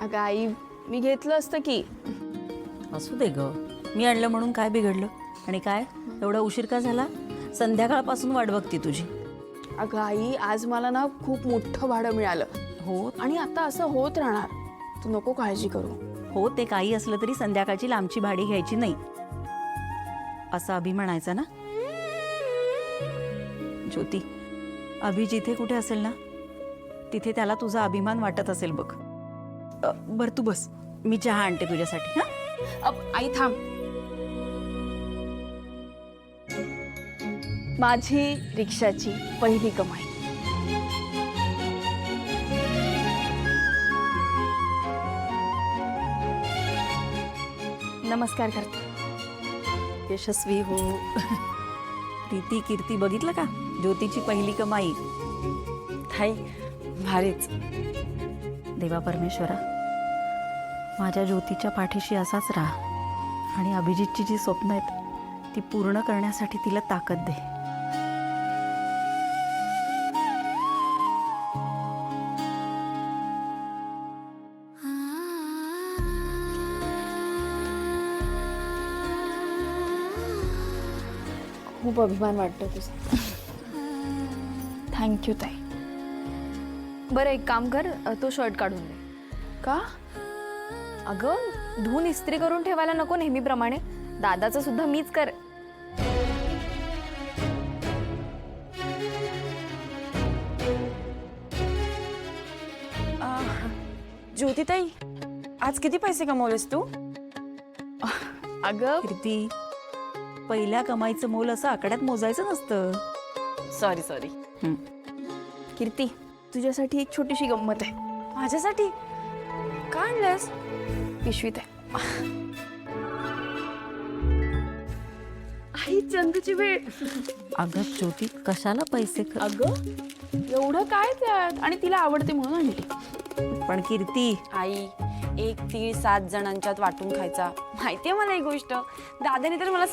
अगं आई, मी घेतलं असतं की. असू दे ग, मी आणलं म्हणून काय बिघडलं? आणि काय एवढा उशीर का झाला? संध्याकाळपासून वाट बघती तुझी. अगं आई, आज मला ना खूप मोठं भाडं मिळालं. हो आणि आता असं होत राहणार. तू नको काळजी करू. हो, ते काही असलं तरी संध्याकाळची लांबची भाडी घ्यायची नाही असं अभि म्हणायचा ना. ज्योती, अभि जिथे कुठे असेल ना तिथे त्याला तुझा अभिमान वाटत असेल बघ. बर तू बस, मी चहा आणते तुझ्यासाठी. हा आई थांब. माझी रिक्षाची पहिली कमाई. नमस्कार करते. यशस्वी हो. प्रीती कीर्ती बघितलं का, ज्योतीची पहिली कमाई. ताई भारीच. देवा परमेश्वरा, माझ्या ज्योतीच्या पाठीशी असाच राहा आणि अभिजितची जी स्वप्न आहेत ती पूर्ण करण्यासाठी तिला ताकद दे. खूप अभिमान वाटतो तुझा. थँक्यू ताई. बरं एक काम कर, तो शर्ट काढून दे. का? अगं धुवून इस्त्री करून ठेवायला नको नेहमीप्रमाणे. दादाचं सुद्धा मीच कर. ज्योतिताई, आज किती पैसे कमवलेस तू? अगं कीर्ती, पहिल्या कमाईचं मोल असं आकड्यात मोजायचं नसतं. सॉरी. कीर्ती, तुझ्यासाठी एक छोटीशी गंमत आहे. माझ्यासाठी का आणलंस? पिशवीत आहे. आई, चंदूची वेळ. अगं ज्योती, कशाला पैसे अगं एवढं काय त्यात, आणि तिला आवडते म्हणून आणली. पण कीर्ती, आई, एक तीळ 7 जणांच्यात वाटून खायचा. माहितीये मला ही गोष्ट. दादाने तर मला